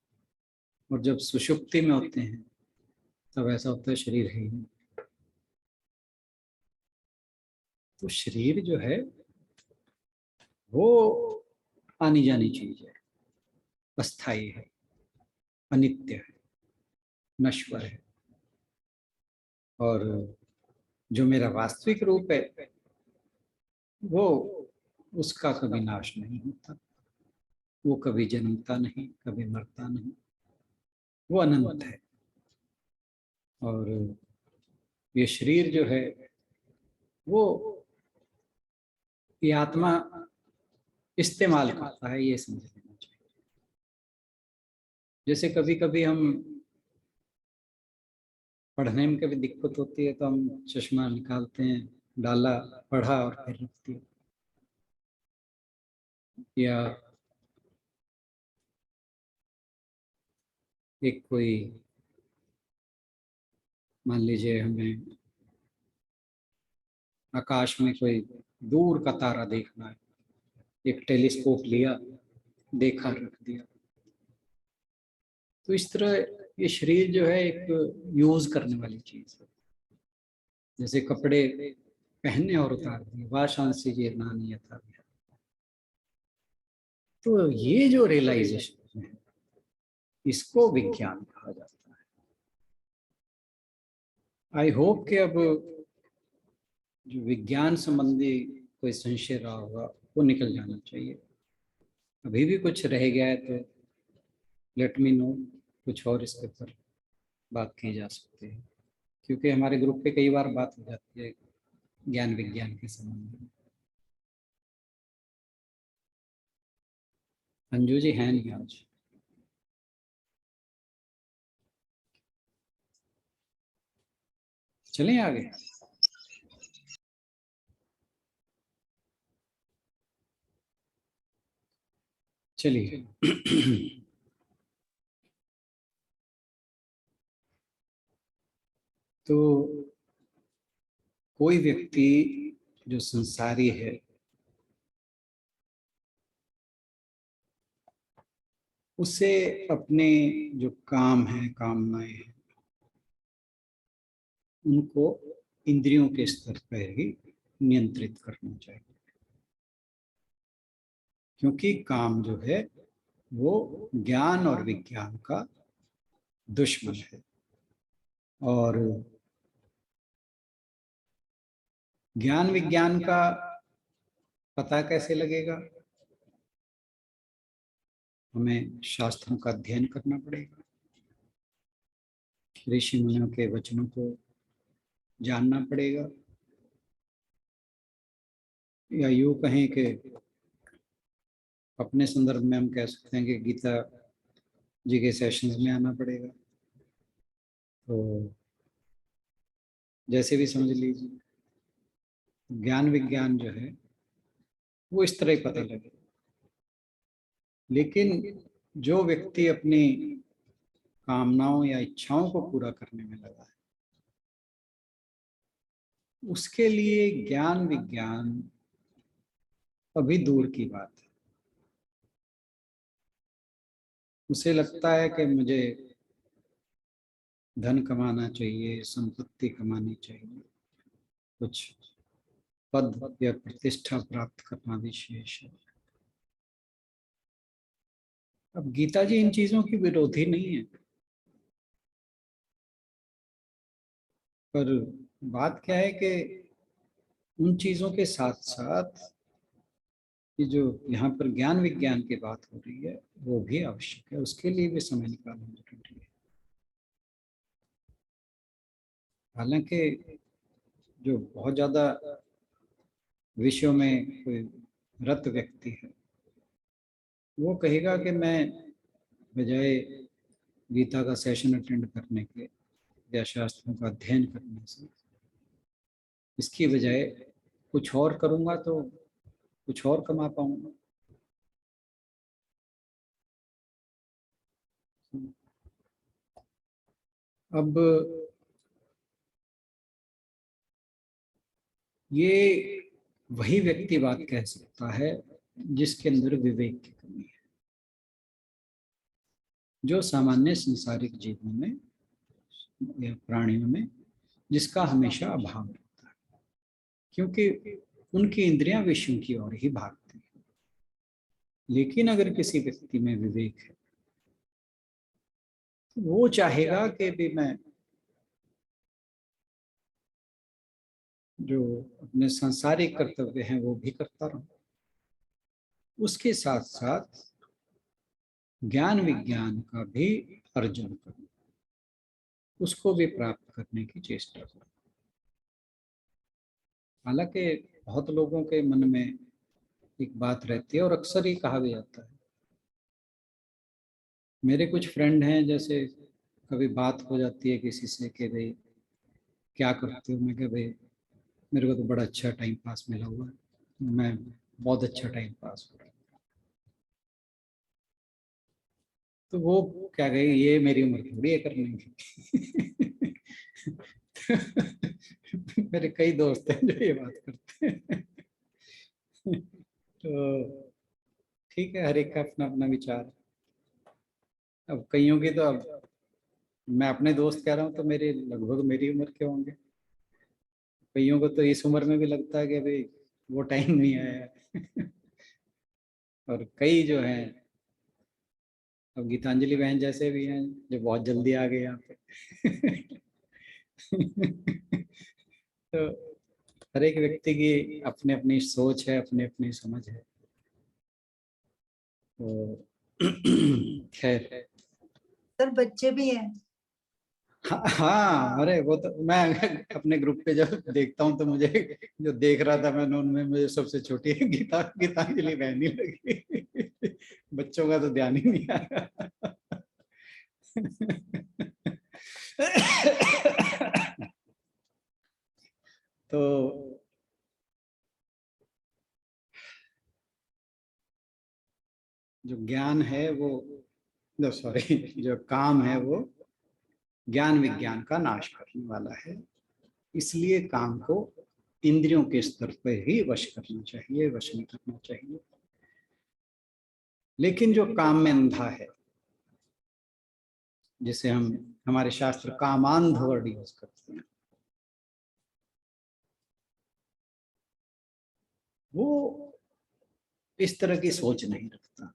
और जब सुषुप्ति में होते हैं तब ऐसा होता है शरीर है ही नहीं। तो शरीर जो है वो आनी जानी चीज है, अस्थाई है, अनित्य है, नश्वर है। और जो मेरा वास्तविक रूप है वो उसका कभी नाश नहीं होता, वो कभी जन्मता नहीं, कभी मरता नहीं, वो अनंत है। और ये शरीर जो है वो ये आत्मा इस्तेमाल करता है, ये समझ लेना चाहिए। जैसे कभी कभी हम पढ़ने में कभी दिक्कत होती है तो हम चश्मा निकालते हैं, डाला, पढ़ा और फिर रख दिया। या एक कोई मान लीजिए हमें आकाश में कोई दूर का तारा देखना है, एक टेलीस्कोप लिया, देखा, रख दिया। तो इस तरह ये शरीर जो है एक यूज करने वाली चीज है, जैसे कपड़े पहनने और उतार दिए, वाशांसी जीर्णानि यथा। तो ये जो रियलाइजेशन है इसको विज्ञान कहा जाता है। आई होप कि अब जो विज्ञान संबंधी कोई संशय रहा होगा वो निकल जाना चाहिए। अभी भी कुछ रह गया है तो लेट मी नो, कुछ और इसके ऊपर बात की जा सकती है, क्योंकि हमारे ग्रुप पे कई बार बात हो जाती है ज्ञान विज्ञान के संबंध में। अंजू जी हैं नहीं आज। चलें आगे। चलिए तो कोई व्यक्ति जो संसारी है उसे अपने जो काम है, कामनाएं हैं, उनको इंद्रियों के स्तर पर ही नियंत्रित करना चाहिए, क्योंकि काम जो है वो ज्ञान और विज्ञान का दुश्मन है। और ज्ञान विज्ञान का पता कैसे लगेगा? हमें शास्त्रों का अध्ययन करना पड़ेगा, ऋषि मुनियों के वचनों को जानना पड़ेगा, या यूँ कहें कि अपने संदर्भ में हम कह सकते हैं कि गीता जी के सेशंस में आना पड़ेगा। तो जैसे भी समझ लीजिए, ज्ञान विज्ञान जो है वो इस तरह ही पता लगे। लेकिन जो व्यक्ति अपनी कामनाओं या इच्छाओं को पूरा करने में लगा है, उसके लिए ज्ञान विज्ञान अभी दूर की बात है। उसे लगता है कि मुझे धन कमाना चाहिए, संपत्ति कमानी चाहिए, कुछ पद या प्रतिष्ठा प्राप्त करना विशेष है। अब गीता जी इन चीजों की विरोधी नहीं है, पर बात क्या है कि उन चीजों के साथ साथ कि जो यहाँ पर ज्ञान विज्ञान की बात हो रही है वो भी आवश्यक है, उसके लिए भी समय निकालना जरूरी है। हालांकि जो बहुत ज्यादा विषयों में कोई रत व्यक्ति है वो कहेगा कि मैं बजाय गीता का सेशन अटेंड करने के या शास्त्रों का अध्ययन करने से इसकी बजाय कुछ और करूँगा तो कुछ और कमा पाऊंगा। अब ये वही व्यक्ति बात कह सकता है जिसके अंदर विवेक की कमी है, जो सामान्य संसारिक जीवों में या प्राणियों में जिसका हमेशा अभाव रहता है, क्योंकि उनकी इंद्रियां विषयों की ओर ही भागती हैं। लेकिन अगर किसी व्यक्ति में विवेक है तो वो चाहेगा कि भी मैं जो अपने सांसारिक कर्तव्य हैं वो भी करता रहूं, उसके साथ साथ ज्ञान विज्ञान का भी अर्जन करूं, उसको भी प्राप्त करने की चेष्टा करूं। हालांकि बहुत लोगों के मन में एक बात रहती है और अक्सर ही कहा भी जाता है। मेरे कुछ फ्रेंड हैं, जैसे कभी बात हो जाती है किसी से कि भाई क्या करते हो, मैं कह भाई मेरे को तो बड़ा अच्छा टाइम पास मिला हुआ है, मैं बहुत अच्छा टाइम पास हो रहा है। तो वो क्या कहे, ये मेरी उम्र थोड़ी है करने की। मेरे कई दोस्त हैं जो ये बात करते हैं। तो ठीक है, हर एक का अपना अपना विचार। अब कईयों की तो अब मैं अपने दोस्त कह रहा हूँ तो मेरे लगभग मेरी उम्र के होंगे। कईयों को तो इस उम्र में भी लगता है कि भाई वो टाइम नहीं आया। और कई जो हैं, अब गीतांजलि बहन जैसे भी हैं जो बहुत जल्दी आ गए यहाँ पे। तो हर एक व्यक्ति की अपनी अपनी सोच है, अपनी अपनी समझ है। तो खैर, सर बच्चे भी हैं। हाँ, अरे वो तो मैं अपने ग्रुप पे जब देखता हूँ तो मुझे जो देख रहा था मैंने, उनमें मुझे सबसे छोटी गीतांजलि बहन ही लगी। बच्चों का तो ध्यान ही नहीं आया। तो जो ज्ञान है वो, सॉरी, जो काम है वो ज्ञान विज्ञान का नाश करने वाला है। इसलिए काम को इंद्रियों के स्तर पर ही वश करना चाहिए, वश में करना चाहिए। लेकिन जो काम में अंधा है, जिसे हमारे शास्त्र कामांध वर्ड यूज करते हैं, वो इस तरह की सोच नहीं रखता।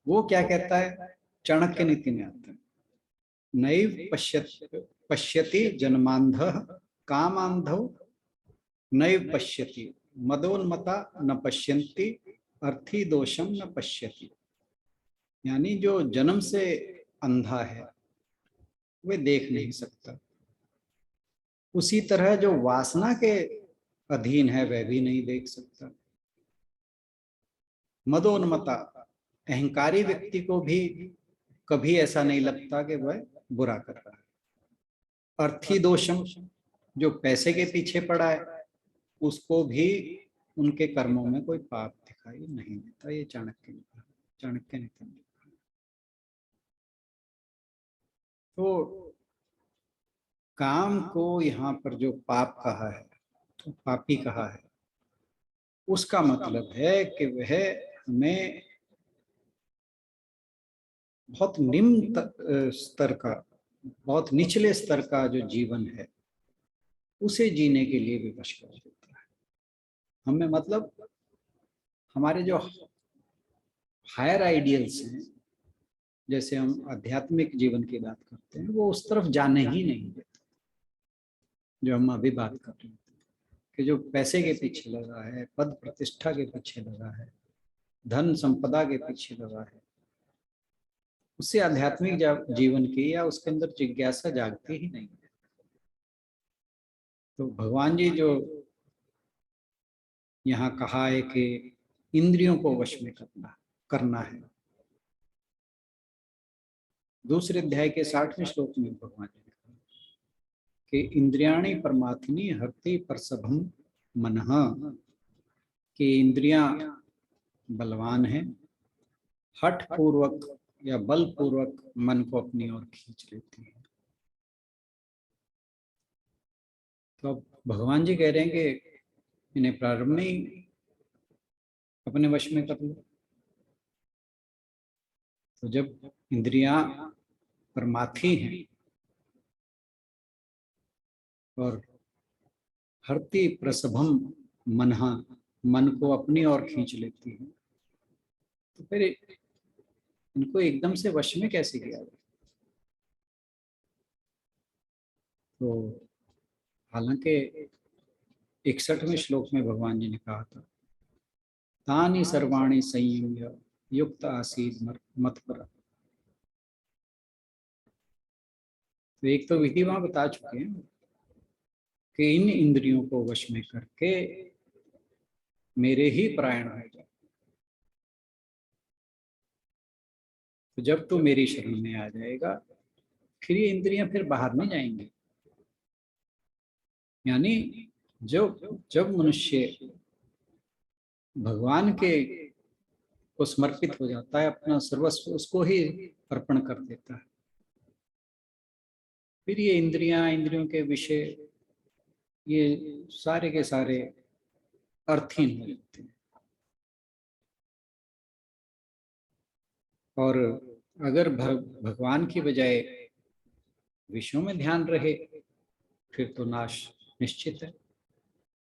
वो क्या कहता है, चाणक्य नीति में आता है, नैव पश्यति जन्मांध कामांधौ नैव पश्यति मदोन्मता न पश्यन्ति अर्थी दोषम न पश्यति। यानी जो जन्म से अंधा है वे देख नहीं सकता, उसी तरह जो वासना के अधीन है वह भी नहीं देख सकता। मदोन्मता, अहंकारी व्यक्ति को भी कभी ऐसा नहीं लगता कि वह बुरा कर रहा है। अर्थी दोषम, जो पैसे के पीछे पड़ा है उसको भी उनके कर्मों में कोई पाप दिखाई नहीं देता। ये चाणक्य ने कहा, चाणक्य ने कहा। तो काम को यहाँ पर जो पाप कहा है, तो पापी कहा है, उसका मतलब है कि वह हमें बहुत निम्न स्तर का, बहुत निचले स्तर का जो जीवन है उसे जीने के लिए विवश कर देता है हमें। मतलब हमारे जो हायर आइडियल्स हैं, जैसे हम आध्यात्मिक जीवन की बात करते हैं, वो उस तरफ जाने ही नहीं देता। जो हम अभी बात कर रहे हैं कि जो पैसे के पीछे लगा है, पद प्रतिष्ठा के पीछे लगा है, धन संपदा के पीछे लगा है, उससे आध्यात्मिक जीवन की या उसके अंदर जिज्ञासा जागती ही नहीं है। तो भगवान जी जो यहाँ कहा है कि इंद्रियों को वश में करना है, दूसरे अध्याय के 60वें श्लोक में भगवान जी ने कहा कि इंद्रियाणि परमात्मनि हरति परसभम मनः, कि इंद्रियां बलवान हैं, हठ पूर्वक या बल पूर्वक मन को अपनी ओर खींच लेती है। तो अब भगवान जी कह रहे हैं कि इन्हें प्रारंभ में ही अपने वश में कर लो। तो जब इंद्रियां परमार्थी हैं और हरति प्रसभम मनहा, मन को अपनी ओर खींच लेती है, तो फिर इनको एकदम से वश में कैसे किया जाए? तो हालांकि 61वें श्लोक में भगवान जी ने कहा था, तानि सर्वाणि संयम्य युक्त आसीत् मत पर। तो एक तो विधि वहां बता चुके हैं कि इन इंद्रियों को वश में करके मेरे ही परायण हो जाए। तो जब तू मेरी शरण में आ जाएगा, फिर ये इंद्रियां फिर बाहर नहीं जाएंगी। यानी जब मनुष्य भगवान के को समर्पित हो जाता है, अपना सर्वस्व उसको ही अर्पण कर देता है, फिर ये इंद्रियां, इंद्रियों के विषय, ये सारे के सारे अर्थहीन हो जाते हैं। और अगर भगवान की बजाय विषयों में ध्यान रहे फिर तो नाश निश्चित है।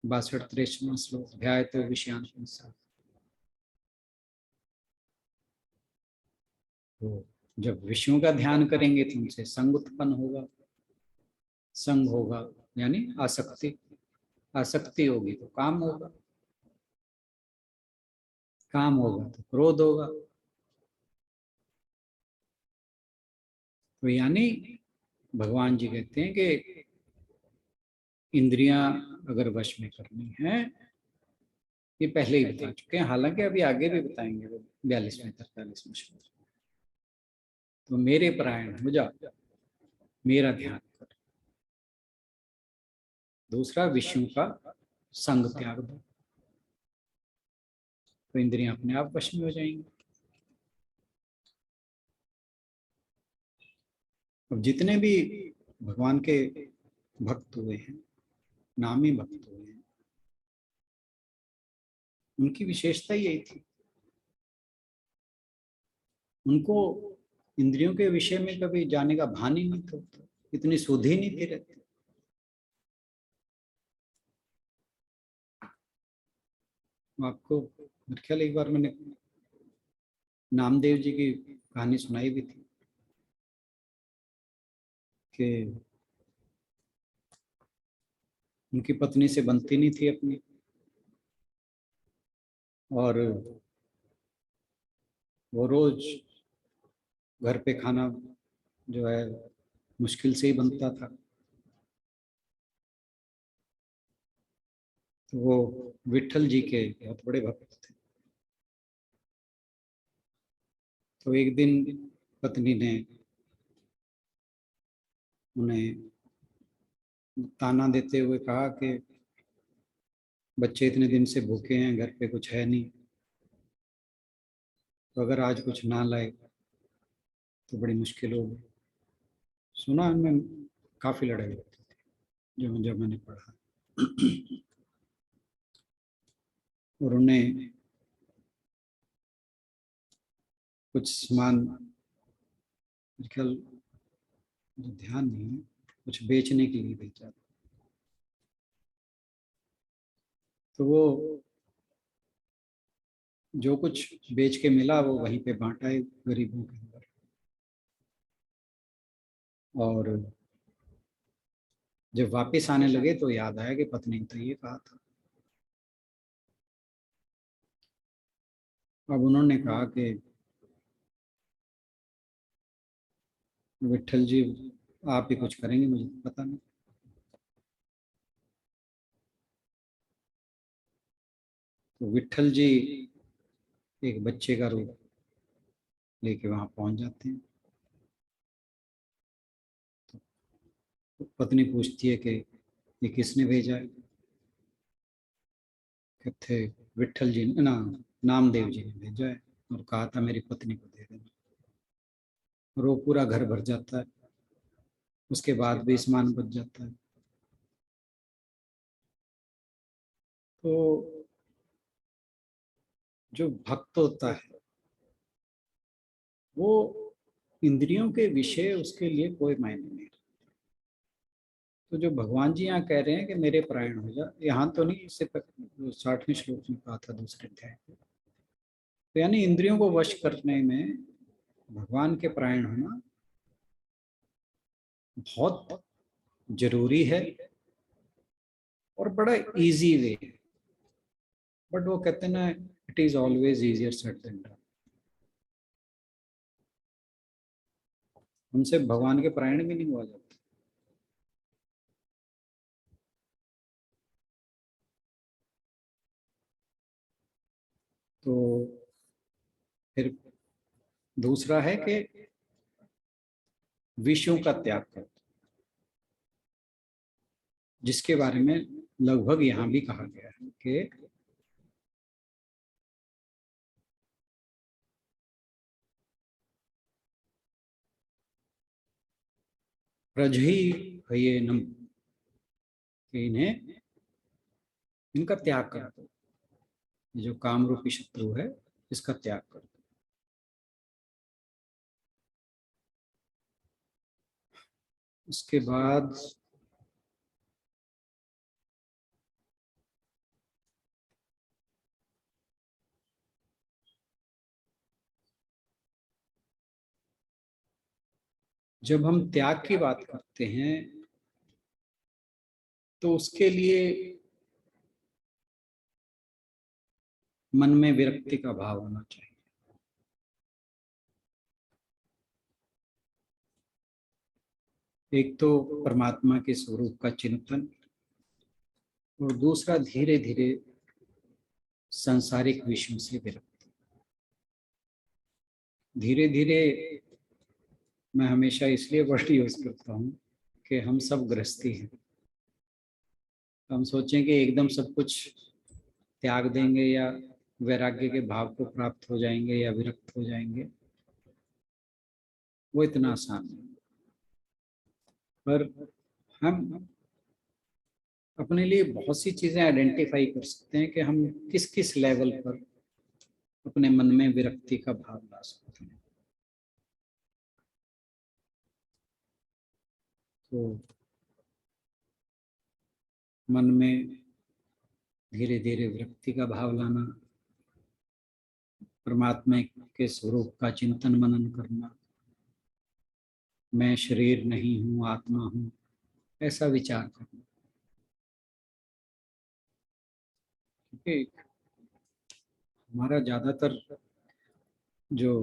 62-63वां श्लोक, ध्याय तो विषयान संसार। तो जब विषयों का ध्यान करेंगे तो उनसे संग उत्पन्न होगा, संग होगा यानी आसक्ति, आसक्ति होगी तो काम होगा, काम होगा तो क्रोध होगा। तो यानी भगवान जी कहते हैं कि इंद्रियां अगर वश में करनी है, ये पहले ही बता चुके हैं, हालांकि अभी आगे भी बताएंगे 42वें 43वें श्लोक। तो मेरे परायण हो जा, मेरा ध्यान कर। दूसरा, विषयों का संग त्याग दो, तो इंद्रियां अपने आप वश में हो जाएंगी। अब जितने भी भगवान के भक्त हुए हैं, नामी भक्त हुए हैं, उनकी विशेषता यही थी, उनको इंद्रियों के विषय में कभी जाने का भान ही नहीं था, इतनी सुधि नहीं थी रहती। आपको मेरे ख्याल एक बार मैंने नामदेव जी की कहानी सुनाई भी थी कि उनकी पत्नी से बनती नहीं थी अपनी, और वो रोज घर पे खाना जो है मुश्किल से ही बनता था। तो वो विठल जी के बहुत बड़े भक्त थे। तो एक दिन पत्नी ने उन्हें ताना देते हुए कहा कि बच्चे इतने दिन से भूखे हैं, घर पे कुछ है नहीं, तो अगर आज कुछ ना लाए तो बड़ी मुश्किल होगी। सुना, उनमें काफी लड़ाई होती थी जब मैंने पढ़ा। और उन्हें कुछ सामान, ख्याल ध्यान नहीं है, कुछ बेचने के लिए भेजा। तो वो जो कुछ बेच के मिला वो वहीं पे बांटा है गरीबों के अंदर। और जब वापस आने लगे तो याद आया कि पत्नी ने तो ये कहा था। अब उन्होंने कहा कि विठल जी आप ही कुछ करेंगे, मुझे पता नहीं। तो विठल जी एक बच्चे का रूप लेके वहां पहुंच जाते हैं। तो पत्नी पूछती है कि ये किसने भेजा है? कहते विठल जी ने, नामदेव जी ने भेजा है और कहा था मेरी पत्नी को दे देना। और वो पूरा घर भर जाता है, उसके बाद भी सामान बच जाता है। तो जो भक्त होता है वो इंद्रियों के विषय उसके लिए कोई मायने नहीं। तो जो भगवान जी यहाँ कह रहे हैं कि मेरे परायण हो जा, यहाँ तो नहीं, इससे 60वें श्लोक में कहा था दूसरे अध्याय में। तो यानी इंद्रियों को वश करने में भगवान के परायण होना बहुत जरूरी है और बड़ा इजी वे है। बट वो कहते हैं ना, it is always easier said than done. हमसे भगवान के परायण भी नहीं हुआ जाता। तो फिर दूसरा है कि विषयों का त्याग कर, जिसके बारे में लगभग यहां भी कहा गया है कि प्रजही हयेनम, इन्हें इनका त्याग कर दो, ये जो काम रूपी शत्रु है इसका त्याग कर दो। उसके बाद जब हम त्याग की बात करते हैं तो उसके लिए मन में विरक्ति का भाव होना चाहिए। एक तो परमात्मा के स्वरूप का चिंतन और दूसरा धीरे धीरे सांसारिक विषयों से विरक्ति। धीरे धीरे मैं हमेशा इसलिए वर्ड यूज करता हूँ कि हम सब गृहस्थी हैं। हम सोचें कि एकदम सब कुछ त्याग देंगे या वैराग्य के भाव को प्राप्त हो जाएंगे या विरक्त हो जाएंगे, वो इतना आसान नहीं। पर हम अपने लिए बहुत सी चीजें आइडेंटिफाई कर सकते हैं कि हम किस किस लेवल पर अपने मन में विरक्ति का भाव ला सकते हैं। तो मन में धीरे धीरे विरक्ति का भाव लाना, परमात्मा के स्वरूप का चिंतन मनन करना, मैं शरीर नहीं हूँ आत्मा हूँ, ऐसा विचार करना। क्योंकि हमारा ज्यादातर जो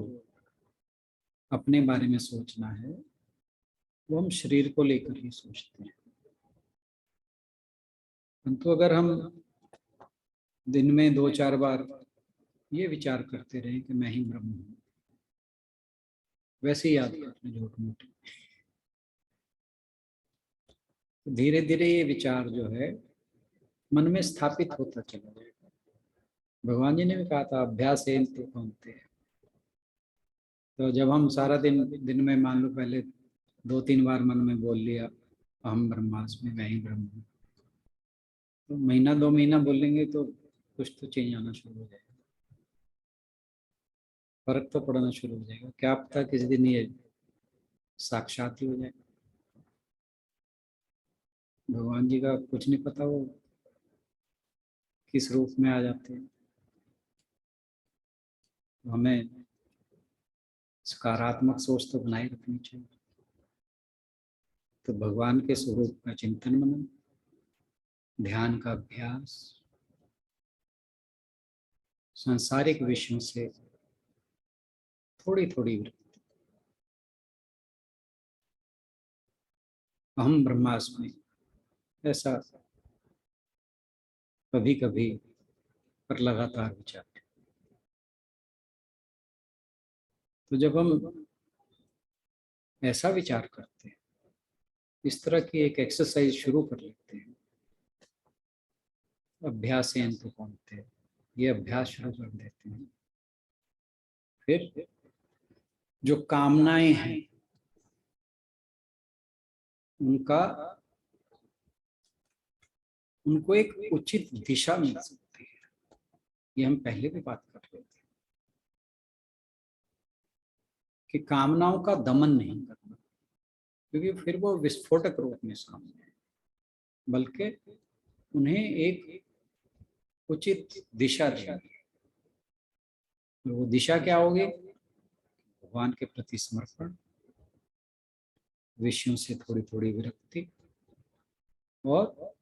अपने बारे में सोचना है वो हम शरीर को लेकर ही सोचते हैं। परंतु अगर हम दिन में 2-4 बार ये विचार करते रहे कि मैं ही ब्रह्म हूँ, वैसे ही याद करते झूठ मूठ, तो धीरे धीरे ये विचार जो है मन में स्थापित होता चला जाएगा। भगवान जी ने भी कहा था अभ्यास है तो कौनते हैं। तो जब हम सारा दिन में मान लो पहले 2-3 बार मन में बोल लिया अहम ब्रह्मास्मि, मैं ही ब्रह्म हूँ, तो महीना 2 महीना बोलेंगे तो कुछ तो चेंज आना शुरू हो जाएगा, फर्क तो पड़ना शुरू हो जाएगा। क्या पता किस दिन ये साक्षात ही हो जाए। भगवान जी का कुछ नहीं पता वो किस रूप में आ जाते हैं। तो हमें सकारात्मक सोच तो बनाए रखनी चाहिए। तो भगवान के स्वरूप का चिंतन मनन, ध्यान का अभ्यास, सांसारिक विषयों से थोड़ी थोड़ी वृत्ति, अहम ब्रह्मास्मि, ऐसा कभी कभी पर लगातार विचार। तो जब हम ऐसा विचार करते हैं, इस तरह की एक एक्सरसाइज शुरू कर लेते हैं, अभ्यास तो कौनते, ये अभ्यास शुरू कर देते हैं, फिर जो कामनाएं हैं उनको एक उचित दिशा मिल सकती है। ये हम पहले भी बात कर रहे थे कि कामनाओं का दमन नहीं करना, क्योंकि फिर वो विस्फोटक रूप में सामने है, बल्कि उन्हें एक उचित दिशा देनी। वो दिशा क्या होगी? भगवान के प्रति समर्पण, विषयों से थोड़ी थोड़ी विरक्ति और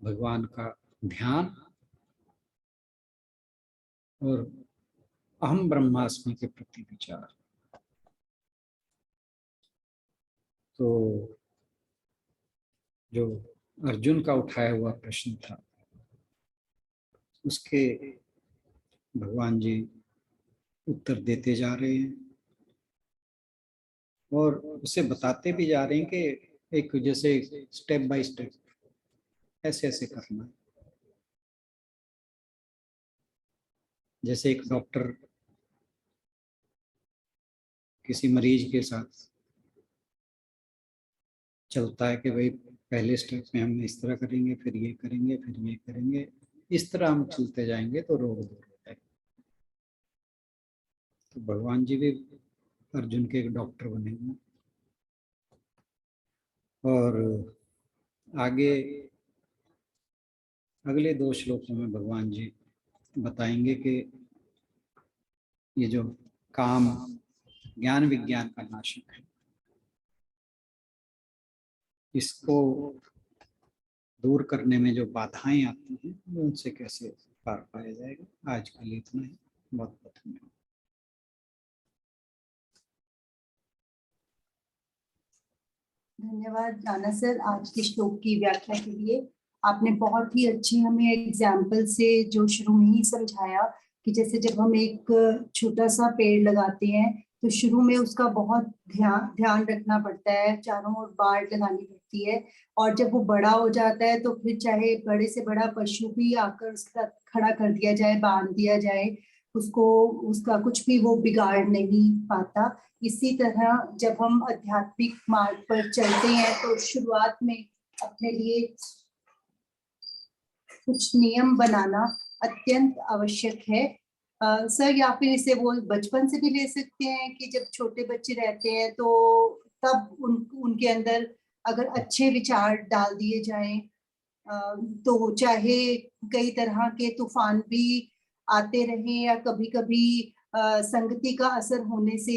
भगवान का ध्यान और अहम ब्रह्मास्मि के प्रति विचार। तो जो अर्जुन का उठाया हुआ प्रश्न था उसके भगवान जी उत्तर देते जा रहे हैं और उसे बताते भी जा रहे हैं कि एक जैसे स्टेप बाय स्टेप ऐसे ऐसे करना है। जैसे एक डॉक्टर किसी मरीज के साथ चलता है कि भाई पहले स्टेप में हम इस तरह करेंगे, फिर ये करेंगे, फिर ये करेंगे, इस तरह हम चलते जाएंगे तो रोग दूर हो जाएगा। तो भगवान जी भी अर्जुन के एक डॉक्टर बने हुए। और आगे अगले 2 श्लोकों में भगवान जी बताएंगे कि ये जो काम ज्ञान विज्ञान का नाशक है, इसको दूर करने में जो बाधाएं आती हैं उनसे कैसे पार पाया जाएगा। आज के लिए इतना ही। बहुत बहुत धन्यवाद। धन्यवाद राणा सर आज के श्लोक की व्याख्या के लिए। आपने बहुत ही अच्छी हमें एग्जाम्पल से जो शुरू में ही समझाया कि जैसे जब हम एक छोटा सा पेड़ लगाते हैं तो शुरू में उसका बहुत ध्यान रखना पड़ता है, चारों ओर बाड़ लगानी पड़ती है, और जब वो बड़ा हो जाता है तो फिर चाहे बड़े से बड़ा पशु भी आकर उसका खड़ा कर दिया जाए, बांध दिया जाए, उसको उसका कुछ भी वो बिगाड़ नहीं पाता। इसी तरह जब हम आध्यात्मिक मार्ग पर चलते हैं तो शुरुआत में अपने लिए कुछ नियम बनाना अत्यंत आवश्यक है। सर या फिर इसे वो बचपन से भी ले सकते हैं कि जब छोटे बच्चे रहते हैं तो तब उनके अंदर अगर अच्छे विचार डाल दिए जाएं तो चाहे कई तरह के तूफान भी आते रहें या कभी कभी संगति का असर होने से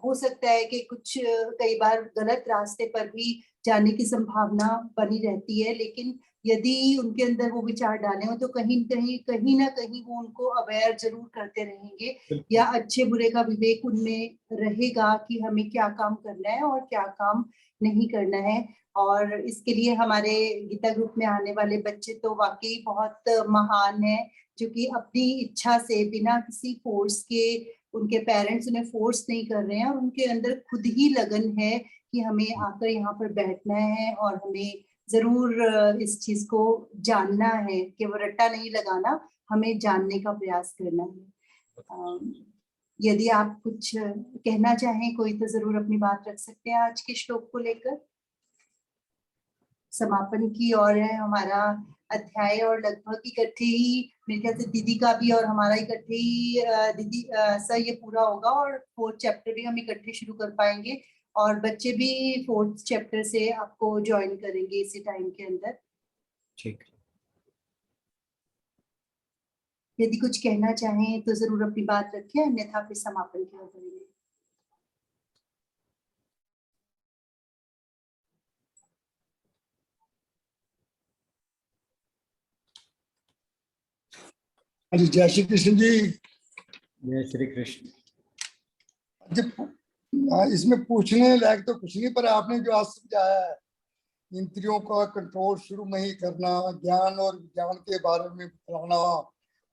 हो सकता है कि कुछ कई बार गलत रास्ते पर भी जाने की संभावना बनी रहती है, लेकिन यदि उनके अंदर वो विचार डाले हो तो कहीं ना कहीं वो उनको अवेयर जरूर करते रहेंगे या अच्छे बुरे का विवेक उनमें रहेगा कि हमें क्या काम करना है और क्या काम नहीं करना है। और इसके लिए हमारे गीता ग्रुप में आने वाले बच्चे तो वाकई बहुत महान है, जो कि अपनी इच्छा से बिना किसी फोर्स के, उनके पेरेंट्स उन्हें फोर्स नहीं कर रहे हैं और उनके अंदर खुद ही लगन है कि हमें आकर यहाँ पर बैठना है और हमें जरूर इस चीज को जानना है, कि वो रट्टा नहीं लगाना, हमें जानने का प्रयास करना है। यदि आप कुछ कहना चाहें कोई तो जरूर अपनी बात रख सकते हैं आज के श्लोक को लेकर। समापन की ओर है हमारा अध्याय और लगभग इकट्ठे ही मेरे ख्याल से दीदी का भी और हमारा इकट्ठे ही दीदी सर ये पूरा होगा और 4th चैप्टर भी हम इकट्ठे शुरू कर पाएंगे और बच्चे भी 4th चैप्टर से आपको ज्वाइन करेंगे इसी टाइम के अंदर। ठीक। यदि कुछ कहना चाहें तो जरूर अपनी बात रखें, अन्यथा फिर समापन की ओर बढ़ेंगे। जय श्री कृष्ण जी। जय श्री कृष्ण। इसमें पूछने लायक तो कुछ नहीं, पर आपने जो आज समझाया है इंद्रियों का कंट्रोल शुरू में ही करना, ज्ञान और विज्ञान के बारे में बताना,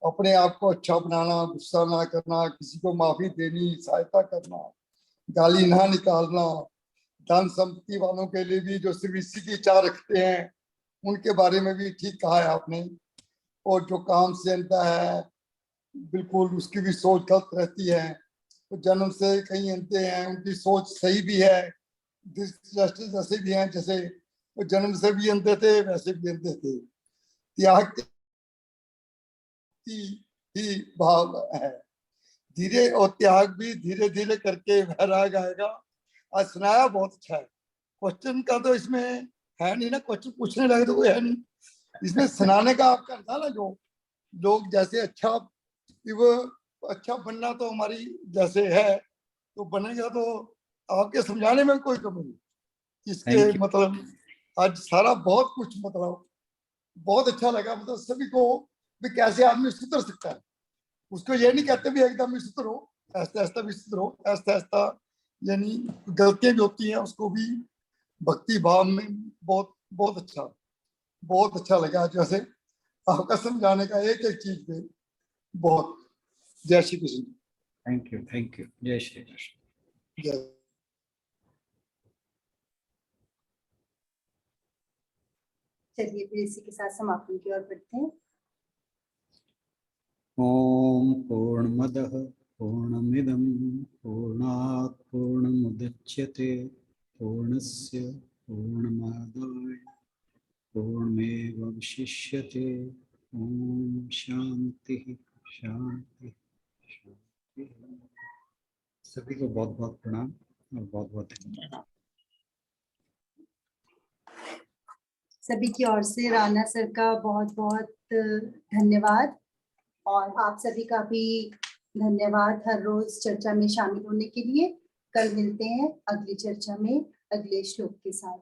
अपने आप को अच्छा बनाना, गुस्सा ना करना, किसी को माफी देनी, सहायता करना, गाली ना निकालना, धन संपत्ति वालों के लिए भी जो सिर्फ इसी की इच्छा रखते हैं उनके बारे में भी ठीक कहा है आपने। और जो काम से अंता है बिल्कुल उसकी भी सोच गलत रहती है, तो जन्म से कहीं अंते हैं उनकी सोच सही भी है, जैसे भी हैं, जैसे वो जन्म से भी अंधे थे वैसे भी अंधे थे। त्याग ही भाव है, धीरे और त्याग भी धीरे धीरे करके वैराग आएगा। आज सुनाया बहुत अच्छा है। क्वेश्चन का तो इसमें है नहीं ना, क्वेश्चन पूछने लगे तो कोई है नहीं इसमें। सुनाने का आपका था ना, जो लोग जैसे अच्छा वो अच्छा बनना तो हमारी जैसे है तो बनेगा, तो आपके समझाने में कोई कमी नहीं इसके। मतलब आज सारा बहुत कुछ मतलब बहुत अच्छा लगा। मतलब सभी को भी कैसे आदमी सुधर सकता है, उसको ये नहीं कहते भी एकदम ही सुधरो, ऐसा ऐसा भी सुधरो, ऐसा ऐसा, यानी गलतियां भी होती हैं उसको भी भक्ति भाव में बहुत बहुत अच्छा लगा जैसे आपका समझाने का एक एक चीज पे बहुत। जय श्री कृष्ण। Thank you. जय श्री कृष्ण। जय। चलिए फिर इसी के साथ समापन की ओर बढ़ते हैं। ओम पूर्णमदः पूर्णमिदं पूर्णात् पूर्णमुदच्यते पूर्णस्य पूर्णमादाय पूर्णमेवावशिष्यते। ओम शांति शांति शांति। सभी को बहुत बहुत प्रणाम और बहुत बहुत धन्यवाद। सभी की ओर से राणा सर का बहुत बहुत धन्यवाद, और आप सभी का भी धन्यवाद हर रोज चर्चा में शामिल होने के लिए। कल मिलते हैं अगली चर्चा में अगले श्लोक के साथ।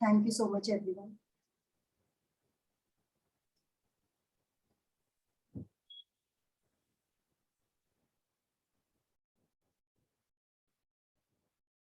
Thank you so much everyone.